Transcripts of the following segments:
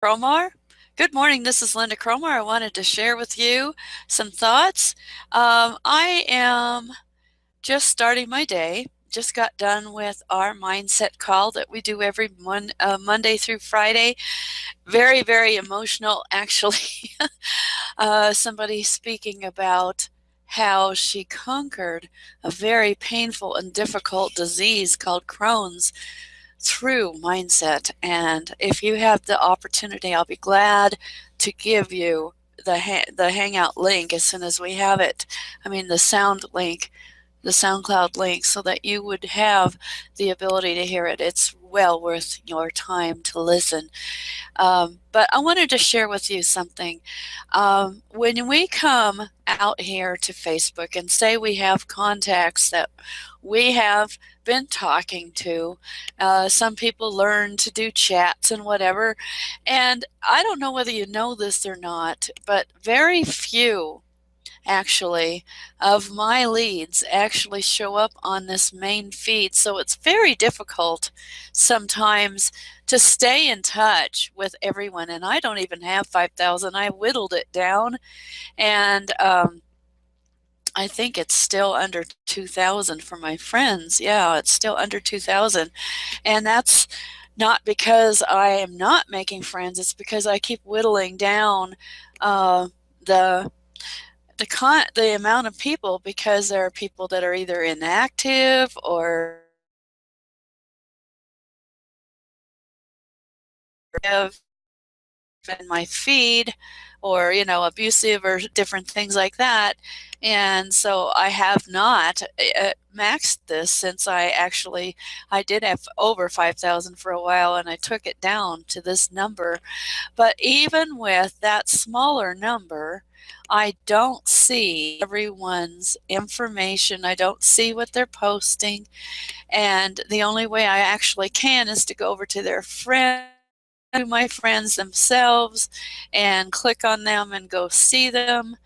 Cromar. Good morning. This is Lynda Cromar. I wanted to share with you some thoughts. I am just starting my day. Just got done with our mindset call that we do every Monday through Friday. Very, very emotional, actually. Somebody speaking about how she conquered a very painful and difficult disease called Crohn's through mindset. And if you have the opportunity, I'll be glad to give you the Hangout link as soon as we have it. I mean, the sound link, the SoundCloud link, so that you would have the ability to hear it. It's well worth your time to listen. But I wanted to share with you something. When we come out here to Facebook and say we have contacts that we have been talking to, some people learn to do chats and whatever. And I don't know whether you know this or not, but very few actually of my leads actually show up on this main feed. So it's very difficult sometimes to stay in touch with everyone. And I don't even have 5,000. I whittled it down, and I think it's still under 2,000 for my friends. Yeah, it's still under 2,000. And that's not because I am not making friends. It's because I keep whittling down the the amount of people, because there are people that are either inactive or in my feed, or abusive or different things like that. And so I have not maxed this since I did have over 5,000 for a while, and I took it down to this number. But even with that smaller number, I don't see everyone's information. I don't see what they're posting. And the only way I actually can is to go over to their friends, to my friends themselves, and click on them and go see them.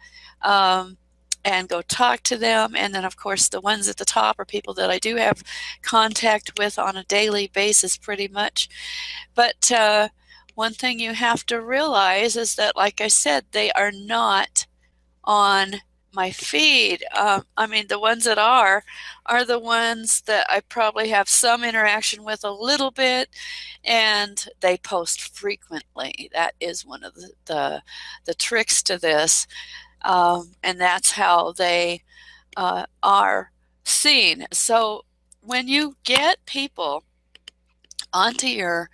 And go talk to them. And then, of course, the ones at the top are people that I do have contact with on a daily basis pretty much. But one thing you have to realize is that, like I said, they are not on my feed. I mean, the ones that are the ones that I probably have some interaction with a little bit, and they post frequently. That is one of the tricks to this, and that's how they are seen. So when you get people onto your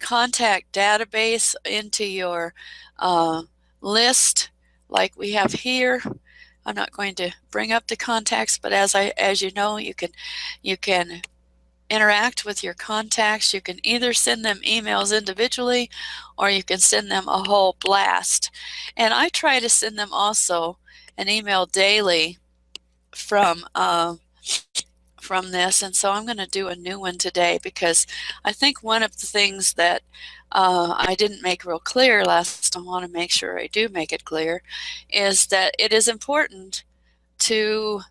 contact database, into your list like we have here. I'm not going to bring up the contacts, but as you know, you can interact with your contacts. You can either send them emails individually, or you can send them a whole blast. And I try to send them also an email daily from this. And so I'm going to do a new one today, because I think one of the things that I didn't make real clear last time, I want to make sure I do make it clear, is that it is important to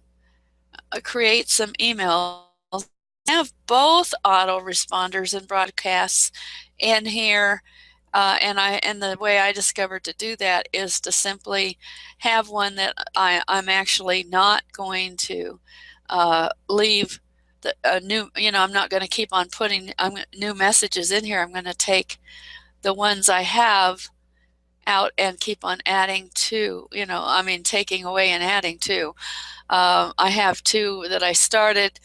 create some emails, have both autoresponders and broadcasts in here. And the way I discovered to do that is to simply have one that I'm actually not going to leave a new, I'm not going to keep on putting new messages in here. I'm going to take the ones I have out and keep on adding to, I mean, taking away and adding to. I have two that I started,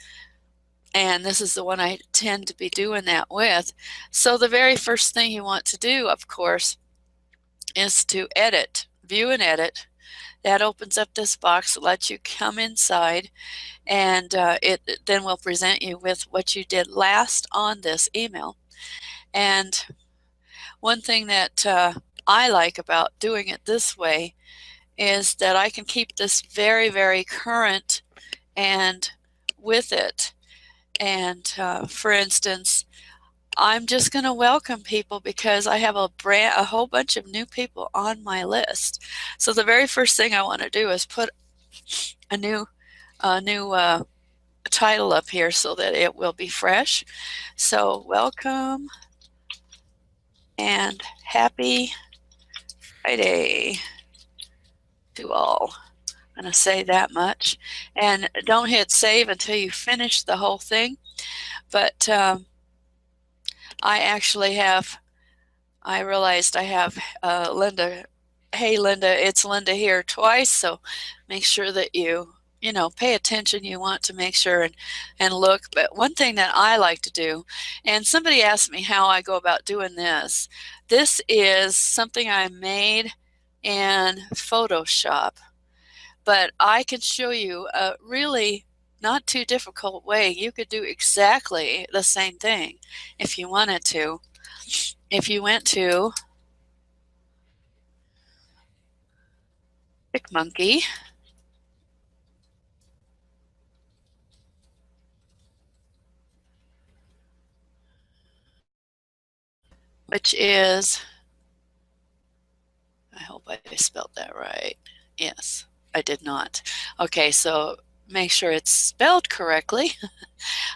and this is the one I tend to be doing that with. So the very first thing you want to do, of course, is to edit, view and edit. That opens up this box that lets you come inside, and it then will present you with what you did last on this email. And one thing that I like about doing it this way is that I can keep this very, very current and with it. And for instance, I'm just going to welcome people because I have a whole bunch of new people on my list. So the very first thing I want to do is put a new title up here so that it will be fresh. So welcome and happy Friday to all. I'm going to say that much. And don't hit save until you finish the whole thing. But I actually have, I realized I have Lynda. Hey, Lynda, it's Lynda here twice. So make sure that you know, pay attention. You want to make sure and look. But one thing that I like to do, and somebody asked me how I go about doing this. This is something I made in Photoshop, but I can show you a really not too difficult way. You could do exactly the same thing if you wanted to. If you went to Monkey, which is, I hope I spelled that right. Yes, I did not. Okay, so make sure it's spelled correctly.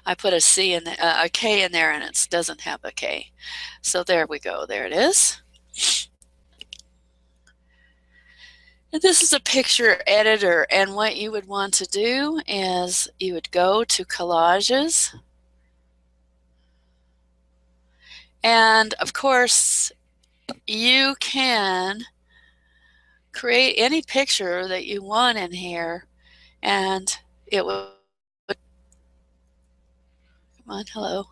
I put a C in a K in there and it doesn't have a K. So there we go. There it is. And this is a picture editor, and what you would want to do is you would go to collages, and of course you can create any picture that you want in here, and it will, come on, hello.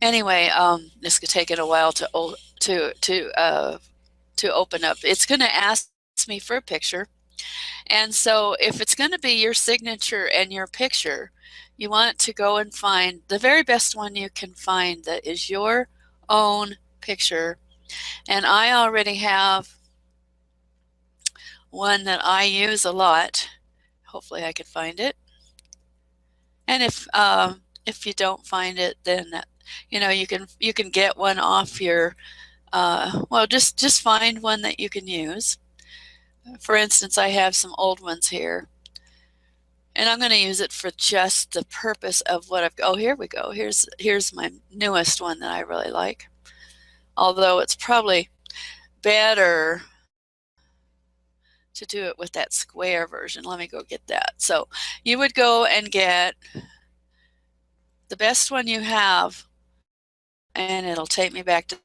Anyway, this could take it a while to open up. It's going to ask me for a picture. And so if it's going to be your signature and your picture, you want to go and find the very best one you can find that is your own picture. And I already have one that I use a lot. Hopefully I can find it. And if you don't find it, then you know you can get one off your well, just find one that you can use. For instance, I have some old ones here, and I'm going to use it for just the purpose of what I've, oh, here we go. Here's my newest one that I really like. Although it's probably better to do it with that square version. Let me go get that. So you would go and get the best one you have, and it'll take me back to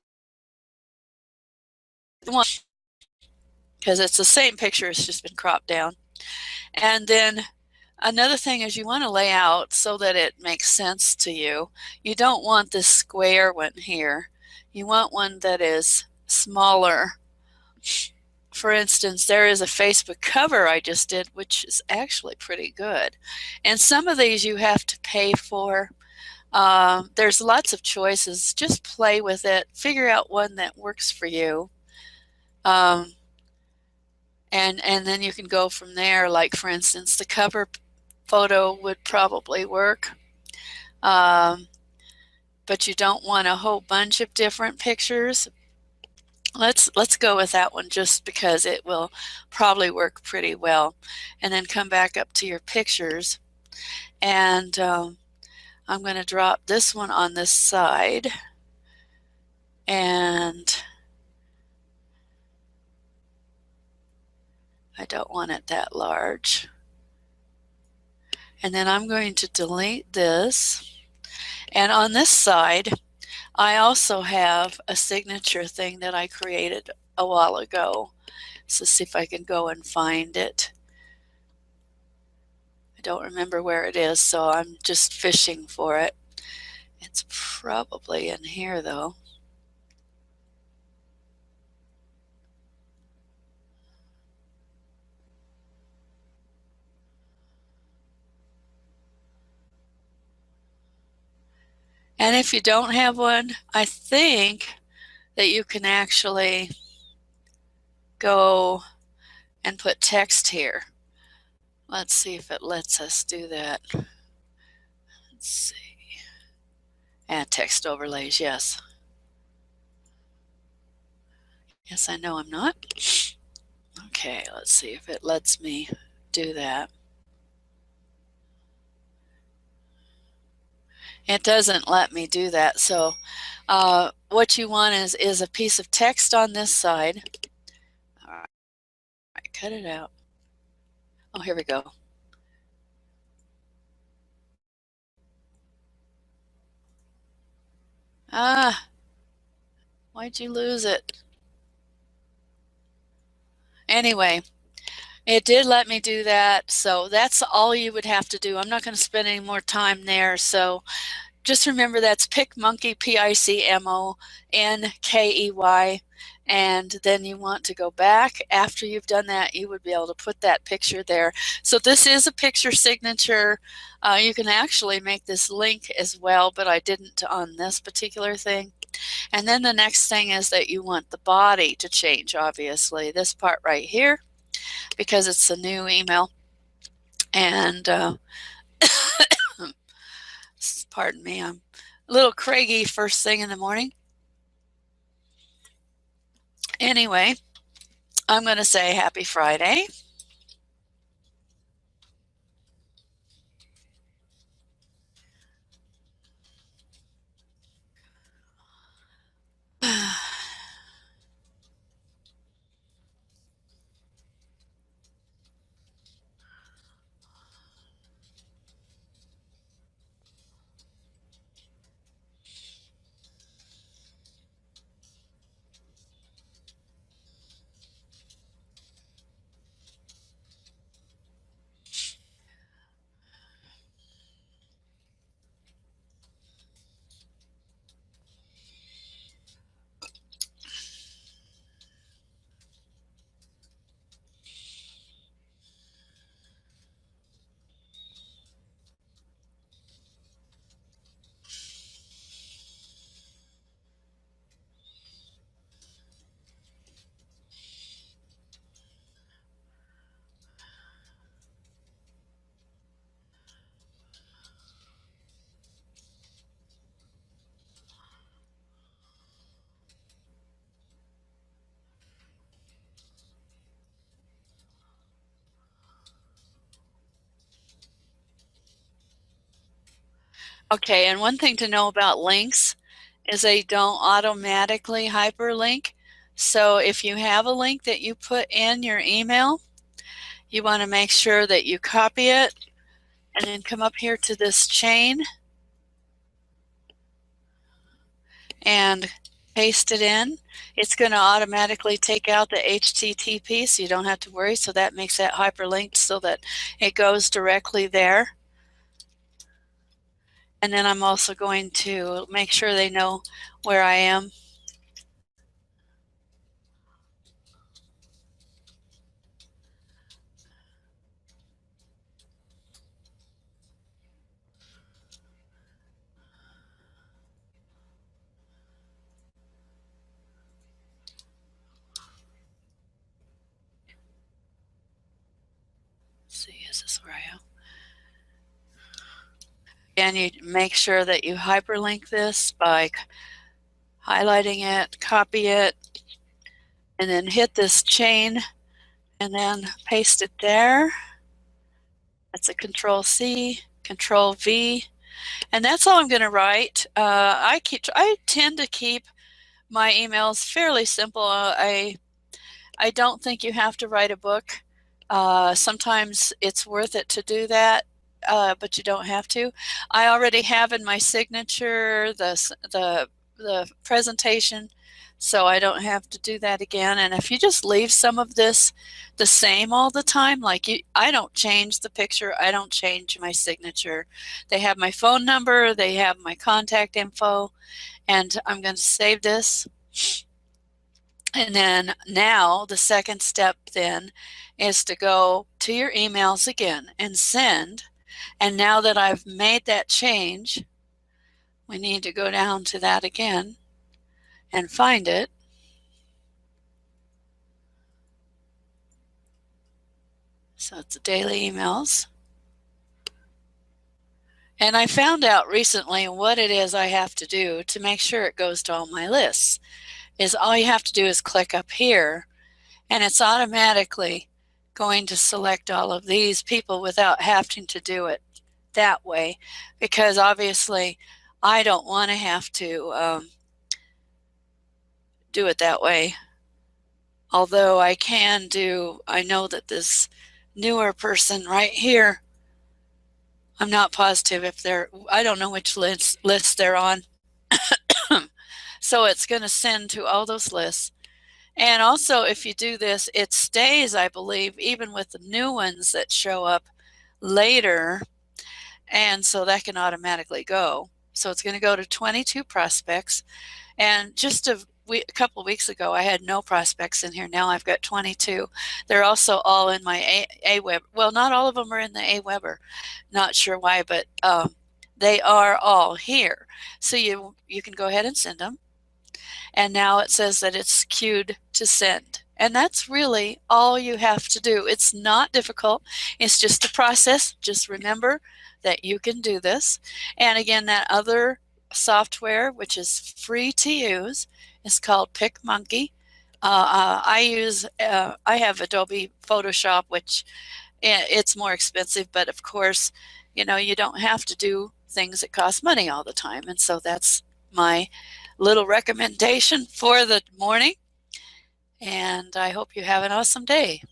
the one, because it's the same picture, it's just been cropped down. And then another thing is you want to lay out so that it makes sense to you. You don't want this square one here. You want one that is smaller. For instance, there is a Facebook cover I just did, which is actually pretty good. And some of these you have to pay for. There's lots of choices. Just play with it. Figure out one that works for you. And then you can go from there. Like, for instance, the cover photo would probably work. But you don't want a whole bunch of different pictures. Let's go with that one just because it will probably work pretty well. And then come back up to your pictures, and I'm going to drop this one on this side, and I don't want it that large. And then I'm going to delete this. And on this side, I also have a signature thing that I created a while ago. So see if I can go and find it. I don't remember where it is, so I'm just fishing for it. It's probably in here though. And if you don't have one, I think that you can actually go and put text here. Let's see if it lets us do that. Let's see. And text overlays, yes. Yes, I know I'm not. Okay, let's see if it lets me do that. It doesn't let me do that. So what you want is a piece of text on this side. All right, cut it out. Oh, here we go. Ah, why'd you lose it? Anyway, it did let me do that. So that's all you would have to do. I'm not going to spend any more time there. So just remember that's PicMonkey, PICMONKEY. And then you want to go back. After you've done that, you would be able to put that picture there. So this is a picture signature. You can actually make this link as well, but I didn't on this particular thing. And then the next thing is that you want the body to change, obviously. This part right here, because it's a new email. And pardon me, I'm a little craggy first thing in the morning. Anyway, I'm going to say happy Friday. Okay, and one thing to know about links is they don't automatically hyperlink. So if you have a link that you put in your email, you want to make sure that you copy it and then come up here to this chain and paste it in. It's going to automatically take out the HTTP, so you don't have to worry. So that makes that hyperlinked so that it goes directly there. And then I'm also going to make sure they know where I am. Let's see, is this where I am? And you make sure that you hyperlink this by highlighting it, copy it, and then hit this chain and then paste it there. That's a Control C, Control V, and that's all I'm going to write. I tend to keep my emails fairly simple. I don't think you have to write a book. Sometimes it's worth it to do that, but you don't have to. I already have in my signature the presentation, so I don't have to do that again. And if you just leave some of this the same all the time, I don't change the picture, I don't change my signature. They have my phone number, they have my contact info, and I'm going to save this. And then now the second step then is to go to your emails again and send. And now that I've made that change, we need to go down to that again and find it. So it's the daily emails. And I found out recently what it is I have to do to make sure it goes to all my lists. Is all you have to do is click up here, and it's automatically going to select all of these people without having to do it that way, because obviously I don't want to have to do it that way. Although I know that this newer person right here, I'm not positive if I don't know which list they're on. So it's going to send to all those lists. And also, if you do this, it stays, I believe, even with the new ones that show up later. And so that can automatically go. So it's going to go to 22 prospects. And just a couple of weeks ago, I had no prospects in here. Now I've got 22. They're also all in my AWeber. Well, not all of them are in the AWeber. Not sure why, but they are all here. So you can go ahead and send them. And now it says that it's queued to send. And that's really all you have to do. It's not difficult. It's just a process. Just remember that you can do this. And again, that other software, which is free to use, is called PicMonkey. I have Adobe Photoshop, which it's more expensive, but of course, you don't have to do things that cost money all the time. And so that's my little recommendation for the morning. And I hope you have an awesome day.